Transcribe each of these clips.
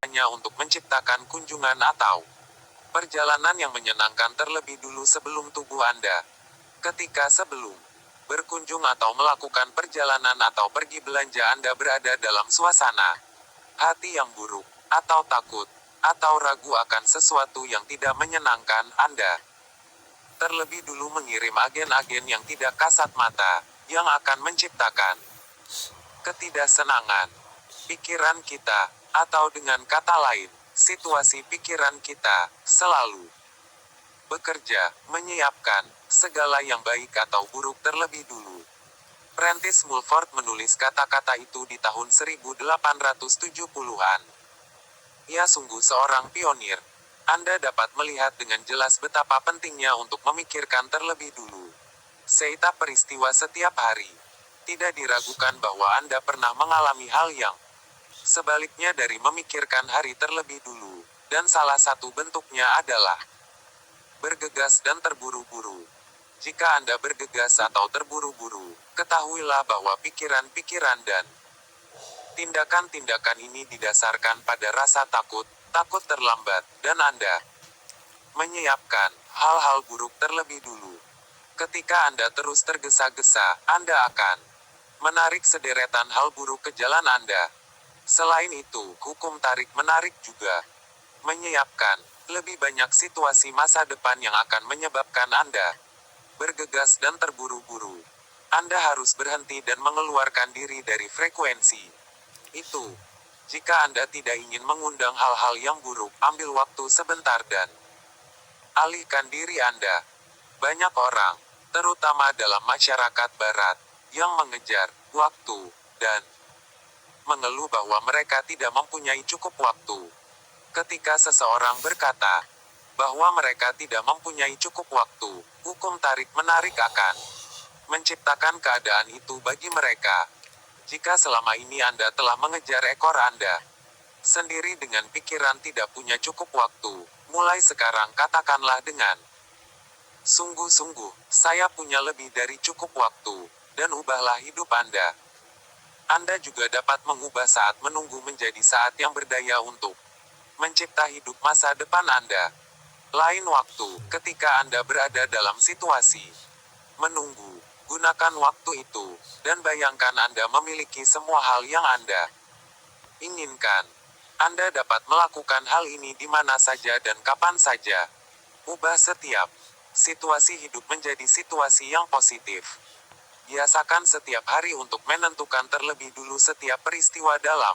Hanya untuk menciptakan kunjungan atau perjalanan yang menyenangkan terlebih dulu sebelum tubuh Anda. Ketika sebelum berkunjung atau melakukan perjalanan atau pergi belanja Anda berada dalam suasana hati yang buruk, atau takut, atau ragu akan sesuatu yang tidak menyenangkan, Anda terlebih dulu mengirim agen-agen yang tidak kasat mata, yang akan menciptakan ketidaksenangan pikiran kita, atau dengan kata lain, situasi pikiran kita selalu bekerja, menyiapkan segala yang baik atau buruk terlebih dulu. Prentice Mulford menulis kata-kata itu di tahun 1870-an. Ia sungguh seorang pionir. Anda dapat melihat dengan jelas betapa pentingnya untuk memikirkan terlebih dulu setiap peristiwa setiap hari. Tidak diragukan bahwa Anda pernah mengalami hal yang sebaliknya dari memikirkan hari terlebih dulu, dan salah satu bentuknya adalah bergegas dan terburu-buru. Jika Anda bergegas atau terburu-buru, ketahuilah bahwa pikiran-pikiran dan tindakan-tindakan ini didasarkan pada rasa takut, takut terlambat, dan Anda menyiapkan hal-hal buruk terlebih dulu. Ketika Anda terus tergesa-gesa, Anda akan menarik sederetan hal buruk ke jalan Anda. Selain itu, hukum tarik-menarik juga menyiapkan lebih banyak situasi masa depan yang akan menyebabkan Anda bergegas dan terburu-buru. Anda harus berhenti dan mengeluarkan diri dari frekuensi itu. Jika Anda tidak ingin mengundang hal-hal yang buruk, ambil waktu sebentar dan alihkan diri Anda. Banyak orang, terutama dalam masyarakat Barat, yang mengejar waktu dan mengeluh bahwa mereka tidak mempunyai cukup waktu. Ketika seseorang berkata bahwa mereka tidak mempunyai cukup waktu, hukum tarik-menarik akan menciptakan keadaan itu bagi mereka. Jika selama ini Anda telah mengejar ekor Anda sendiri dengan pikiran tidak punya cukup waktu, mulai sekarang katakanlah dengan sungguh-sungguh, saya punya lebih dari cukup waktu, dan ubahlah hidup Anda. Anda juga dapat mengubah saat menunggu menjadi saat yang berdaya untuk mencipta hidup masa depan Anda. Lain waktu, ketika Anda berada dalam situasi menunggu, gunakan waktu itu, dan bayangkan Anda memiliki semua hal yang Anda inginkan. Anda dapat melakukan hal ini di mana saja dan kapan saja. Ubah setiap situasi hidup menjadi situasi yang positif. Biasakan setiap hari untuk menentukan terlebih dulu setiap peristiwa dalam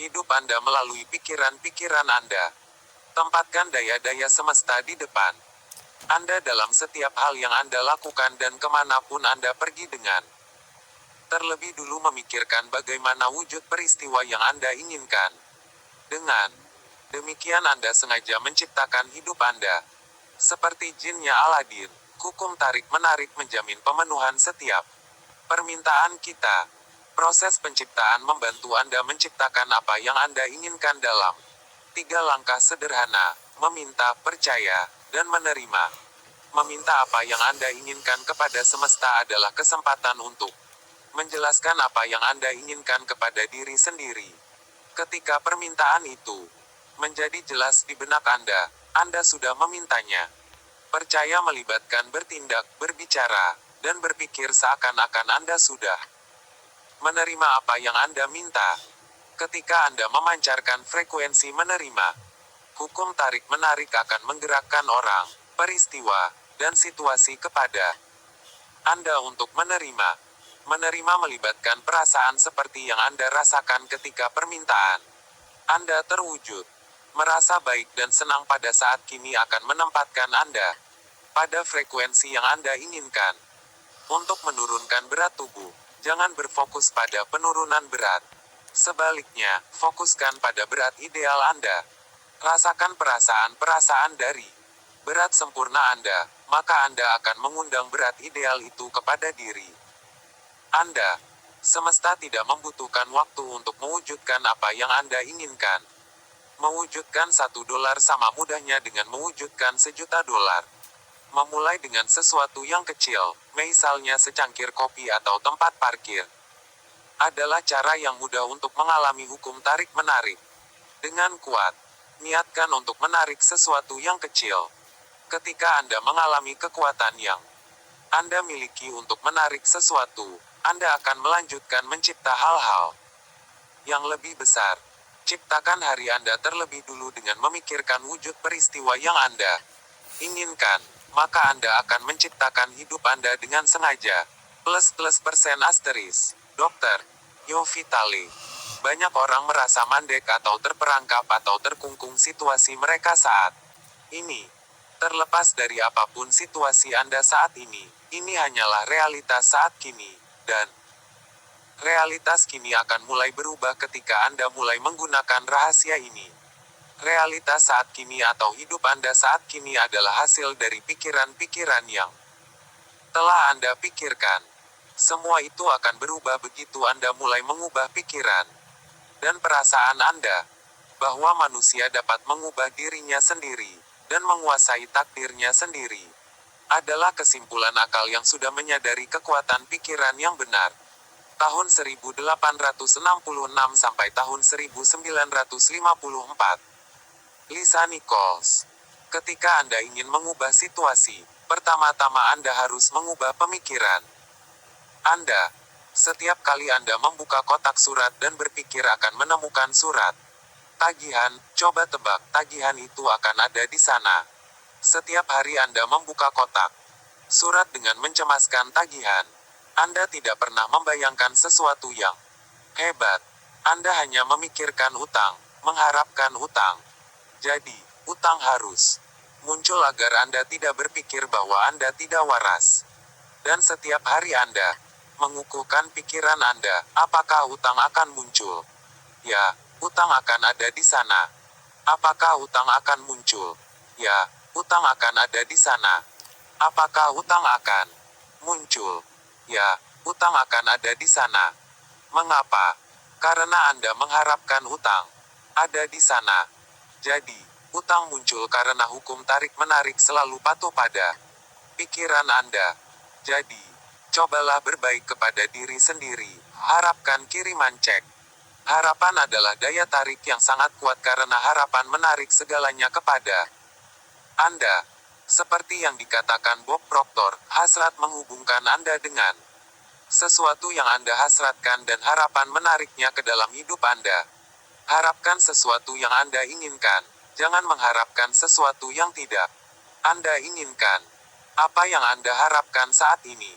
hidup Anda melalui pikiran-pikiran Anda. Tempatkan daya-daya semesta di depan Anda dalam setiap hal yang Anda lakukan dan kemanapun Anda pergi dengan terlebih dulu memikirkan bagaimana wujud peristiwa yang Anda inginkan. Dengan demikian Anda sengaja menciptakan hidup Anda. Seperti jinnya Aladin, hukum tarik-menarik menjamin pemenuhan setiap permintaan kita. Proses penciptaan membantu Anda menciptakan apa yang Anda inginkan dalam 3 langkah sederhana: meminta, percaya, dan menerima. Meminta apa yang Anda inginkan kepada semesta adalah kesempatan untuk menjelaskan apa yang Anda inginkan kepada diri sendiri. Ketika permintaan itu menjadi jelas di benak Anda sudah memintanya. Percaya melibatkan bertindak, berbicara, dan berpikir seakan-akan Anda sudah menerima apa yang Anda minta. Ketika Anda memancarkan frekuensi menerima, hukum tarik-menarik akan menggerakkan orang, peristiwa, dan situasi kepada Anda untuk menerima. Menerima melibatkan perasaan seperti yang Anda rasakan ketika permintaan Anda terwujud. Merasa baik dan senang pada saat kini akan menempatkan Anda pada frekuensi yang Anda inginkan. Untuk menurunkan berat tubuh, jangan berfokus pada penurunan berat. Sebaliknya, fokuskan pada berat ideal Anda. Rasakan perasaan-perasaan dari berat sempurna Anda, maka Anda akan mengundang berat ideal itu kepada diri Anda. Semesta tidak membutuhkan waktu untuk mewujudkan apa yang Anda inginkan. Mewujudkan $1 sama mudahnya dengan mewujudkan $1.000.000. Memulai dengan sesuatu yang kecil, misalnya secangkir kopi atau tempat parkir, adalah cara yang mudah untuk mengalami hukum tarik-menarik. Dengan kuat, niatkan untuk menarik sesuatu yang kecil. Ketika Anda mengalami kekuatan yang Anda miliki untuk menarik sesuatu, Anda akan melanjutkan mencipta hal-hal yang lebih besar. Ciptakan hari Anda terlebih dulu dengan memikirkan wujud peristiwa yang Anda inginkan, maka Anda akan menciptakan hidup Anda dengan sengaja. ++ asterisk. Dr. Yo Vitale. Banyak orang merasa mandek atau terperangkap atau terkungkung situasi mereka saat ini. Terlepas dari apapun situasi Anda saat ini hanyalah realitas saat kini, dan realitas kini akan mulai berubah ketika Anda mulai menggunakan rahasia ini. Realitas saat kini atau hidup Anda saat kini adalah hasil dari pikiran-pikiran yang telah Anda pikirkan. Semua itu akan berubah begitu Anda mulai mengubah pikiran dan perasaan Anda, bahwa manusia dapat mengubah dirinya sendiri dan menguasai takdirnya sendiri. Adalah kesimpulan akal yang sudah menyadari kekuatan pikiran yang benar. Tahun 1866 sampai tahun 1954. Lisa Nichols. Ketika Anda ingin mengubah situasi, pertama-tama Anda harus mengubah pemikiran Anda. Setiap kali Anda membuka kotak surat dan berpikir akan menemukan surat tagihan, coba tebak, tagihan itu akan ada di sana. Setiap hari Anda membuka kotak surat dengan mencemaskan tagihan, Anda tidak pernah membayangkan sesuatu yang hebat. Anda hanya memikirkan utang, mengharapkan utang. Jadi, utang harus muncul agar Anda tidak berpikir bahwa Anda tidak waras. Dan setiap hari Anda mengukuhkan pikiran Anda, apakah utang akan muncul? Ya, utang akan ada di sana. Apakah utang akan muncul? Ya, utang akan ada di sana. Apakah utang akan muncul? Ya, utang akan ada di sana. Mengapa? Karena Anda mengharapkan utang ada di sana. Jadi, utang muncul karena hukum tarik-menarik selalu patuh pada pikiran Anda. Jadi, cobalah berbaik kepada diri sendiri. Harapkan kiriman cek. Harapan adalah daya tarik yang sangat kuat karena harapan menarik segalanya kepada Anda. Seperti yang dikatakan Bob Proctor, hasrat menghubungkan Anda dengan sesuatu yang Anda hasratkan dan harapan menariknya ke dalam hidup Anda. Harapkan sesuatu yang Anda inginkan. Jangan mengharapkan sesuatu yang tidak Anda inginkan. Apa yang Anda harapkan saat ini?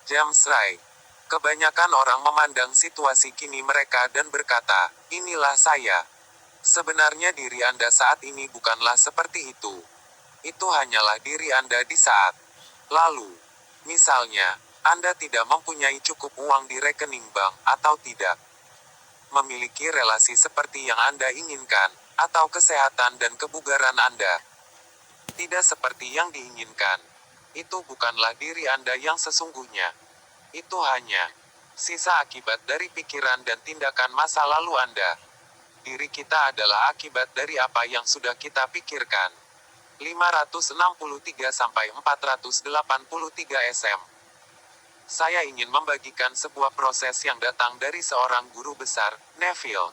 James Ray. Kebanyakan orang memandang situasi kini mereka dan berkata, inilah saya. Sebenarnya diri Anda saat ini bukanlah seperti itu. Itu hanyalah diri Anda di saat lalu. Misalnya, Anda tidak mempunyai cukup uang di rekening bank, atau tidak memiliki relasi seperti yang Anda inginkan, atau kesehatan dan kebugaran Anda tidak seperti yang diinginkan. Itu bukanlah diri Anda yang sesungguhnya. Itu hanya sisa akibat dari pikiran dan tindakan masa lalu Anda. Diri kita adalah akibat dari apa yang sudah kita pikirkan. 563 sampai 483 SM. Saya ingin membagikan sebuah proses yang datang dari seorang guru besar, Neville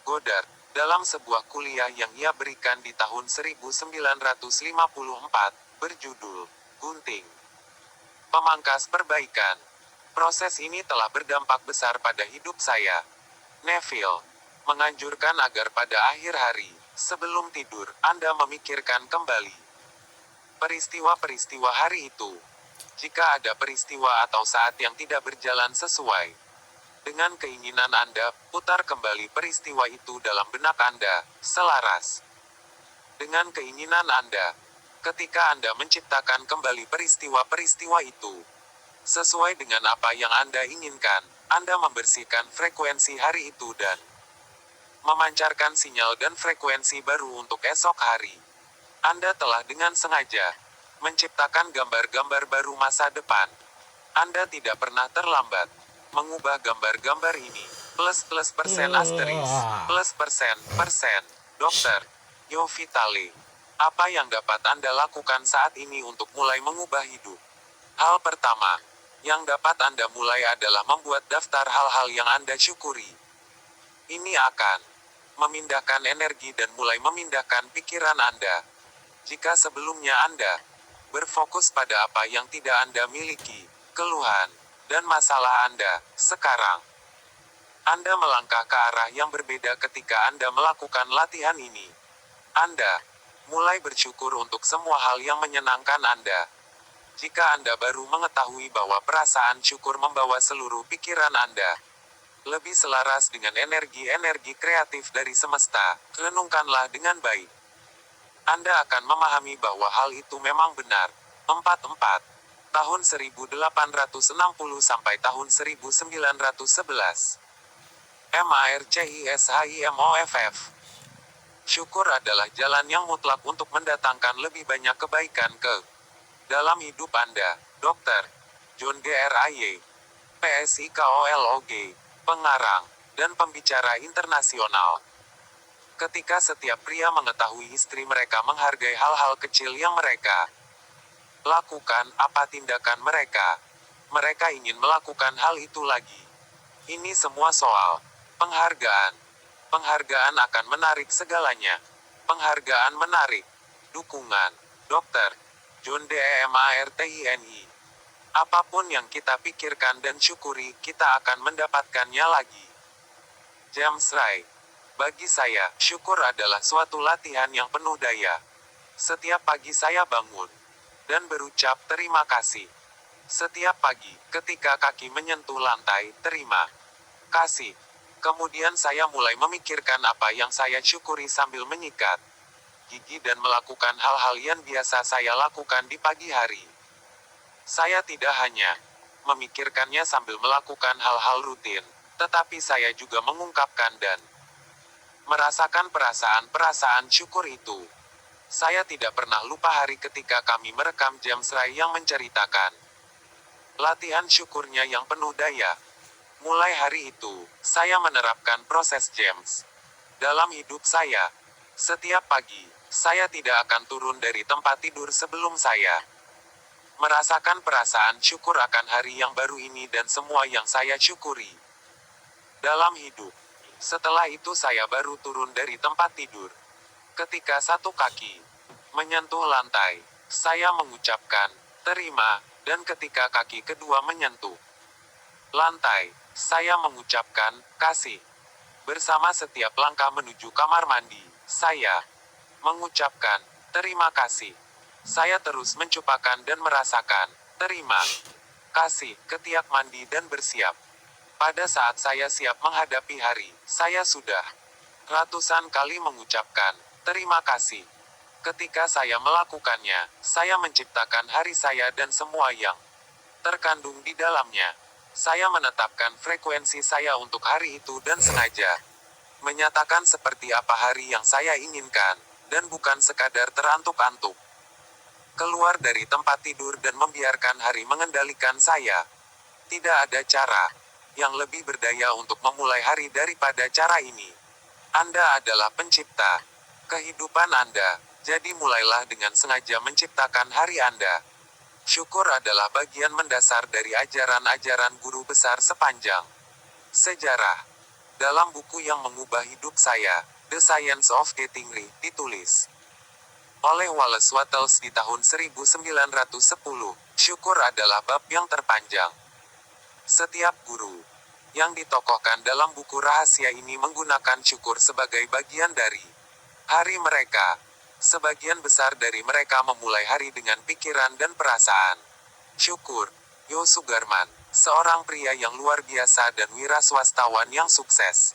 Goddard, dalam sebuah kuliah yang ia berikan di tahun 1954, berjudul Gunting Pemangkas Perbaikan. Proses ini telah berdampak besar pada hidup saya. Neville menganjurkan agar pada akhir hari, sebelum tidur, Anda memikirkan kembali peristiwa-peristiwa hari itu. Jika ada peristiwa atau saat yang tidak berjalan sesuai dengan keinginan Anda, putar kembali peristiwa itu dalam benak Anda, selaras dengan keinginan Anda. Ketika Anda menciptakan kembali peristiwa-peristiwa itu sesuai dengan apa yang Anda inginkan, Anda membersihkan frekuensi hari itu dan memancarkan sinyal dan frekuensi baru untuk esok hari. Anda telah dengan sengaja menciptakan gambar-gambar baru masa depan. Anda tidak pernah terlambat mengubah gambar-gambar ini. ++ asterisk. +%. Dr. Yo Vitale. Apa yang dapat Anda lakukan saat ini untuk mulai mengubah hidup Hal pertama yang dapat Anda mulai adalah membuat daftar hal-hal yang Anda syukuri. Ini akan memindahkan energi dan mulai memindahkan pikiran Anda. Jika sebelumnya Anda berfokus pada apa yang tidak Anda miliki, keluhan, dan masalah Anda, sekarang Anda melangkah ke arah yang berbeda ketika Anda melakukan latihan ini. Anda mulai bersyukur untuk semua hal yang menyenangkan Anda. Jika Anda baru mengetahui bahwa perasaan syukur membawa seluruh pikiran Anda lebih selaras dengan energi-energi kreatif dari semesta, renungkanlah dengan baik. Anda akan memahami bahwa hal itu memang benar. 44. Tahun 1860 sampai tahun 1911. MARCISHIMOFF. Syukur adalah jalan yang mutlak untuk mendatangkan lebih banyak kebaikan ke dalam hidup Anda. Dr. John Gray, PSIKOLOG, pengarang, dan pembicara internasional. Ketika setiap pria mengetahui istri mereka menghargai hal-hal kecil yang mereka lakukan, apa tindakan mereka? Mereka ingin melakukan hal itu lagi. Ini semua soal penghargaan. Penghargaan akan menarik segalanya. Penghargaan menarik dukungan. Dr. John DEMARTINI. Apapun yang kita pikirkan dan syukuri, kita akan mendapatkannya lagi. James Ray. Bagi saya, syukur adalah suatu latihan yang penuh daya. Setiap pagi saya bangun dan berucap terima kasih. Setiap pagi, ketika kaki menyentuh lantai, terima kasih. Kemudian saya mulai memikirkan apa yang saya syukuri sambil menyikat gigi dan melakukan hal-hal yang biasa saya lakukan di pagi hari. Saya tidak hanya memikirkannya sambil melakukan hal-hal rutin, tetapi saya juga mengungkapkan dan merasakan perasaan-perasaan syukur itu. Saya tidak pernah lupa hari ketika kami merekam James Ray yang menceritakan latihan syukurnya yang penuh daya. Mulai hari itu, saya menerapkan proses James dalam hidup saya. Setiap pagi, saya tidak akan turun dari tempat tidur sebelum saya merasakan perasaan syukur akan hari yang baru ini dan semua yang saya syukuri dalam hidup. Setelah itu saya baru turun dari tempat tidur. Ketika satu kaki menyentuh lantai, saya mengucapkan terima, dan ketika kaki kedua menyentuh lantai, saya mengucapkan kasih. Bersama setiap langkah menuju kamar mandi, saya mengucapkan terima kasih. Saya terus mencupakan dan merasakan terima kasih ketiak mandi dan bersiap. Pada saat saya siap menghadapi hari, saya sudah ratusan kali mengucapkan terima kasih. Ketika saya melakukannya, saya menciptakan hari saya dan semua yang terkandung di dalamnya. Saya menetapkan frekuensi saya untuk hari itu dan sengaja menyatakan seperti apa hari yang saya inginkan, dan bukan sekadar terantuk-antuk keluar dari tempat tidur dan membiarkan hari mengendalikan saya. Tidak ada cara yang lebih berdaya untuk memulai hari daripada cara ini. Anda adalah pencipta kehidupan Anda, jadi mulailah dengan sengaja menciptakan hari Anda. Syukur adalah bagian mendasar dari ajaran-ajaran guru besar sepanjang sejarah. Dalam buku yang mengubah hidup saya, The Science of Getting Rich, ditulis oleh Wallace Wattles di tahun 1910, syukur adalah bab yang terpanjang. Setiap guru yang ditokohkan dalam buku rahasia ini menggunakan syukur sebagai bagian dari hari mereka. Sebagian besar dari mereka memulai hari dengan pikiran dan perasaan syukur. Yo Sugarman, seorang pria yang luar biasa dan wiraswastawan yang sukses,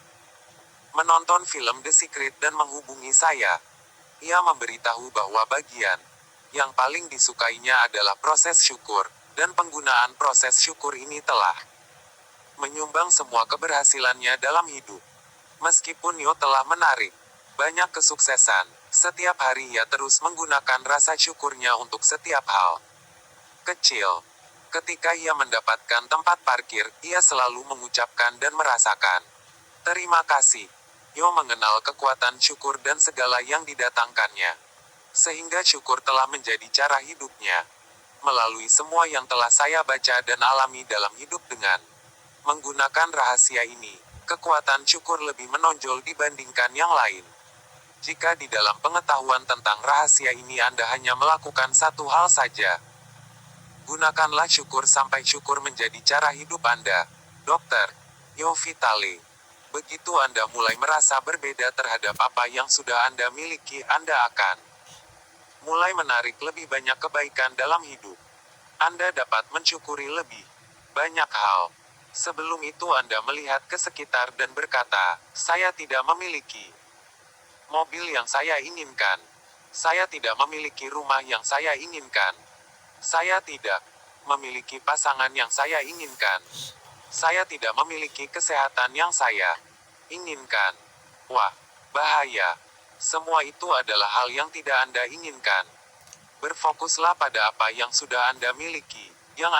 menonton film The Secret dan menghubungi saya. Ia memberitahu bahwa bagian yang paling disukainya adalah proses syukur, dan penggunaan proses syukur ini telah menyumbang semua keberhasilannya dalam hidup. Meskipun Yo telah menarik banyak kesuksesan, setiap hari ia terus menggunakan rasa syukurnya untuk setiap hal kecil. Ketika ia mendapatkan tempat parkir, ia selalu mengucapkan dan merasakan terima kasih. Yo mengenal kekuatan syukur dan segala yang didatangkannya, sehingga syukur telah menjadi cara hidupnya. melalui semua yang telah saya baca dan alami dalam hidup dengan menggunakan rahasia ini, kekuatan syukur lebih menonjol dibandingkan yang lain. Jika di dalam pengetahuan tentang rahasia ini Anda hanya melakukan satu hal saja, gunakanlah syukur sampai syukur menjadi cara hidup Anda. Dr. Yo Vitale. Begitu Anda mulai merasa berbeda terhadap apa yang sudah Anda miliki, Anda akan mulai menarik lebih banyak kebaikan dalam hidup. Anda dapat mensyukuri lebih banyak hal. Sebelum itu Anda melihat ke sekitar dan berkata, saya tidak memiliki mobil yang saya inginkan. Saya tidak memiliki rumah yang saya inginkan. Saya tidak memiliki pasangan yang saya inginkan. Saya tidak memiliki kesehatan yang saya inginkan. Wah, bahaya. Semua itu adalah hal yang tidak Anda inginkan. Berfokuslah pada apa yang sudah Anda miliki, yang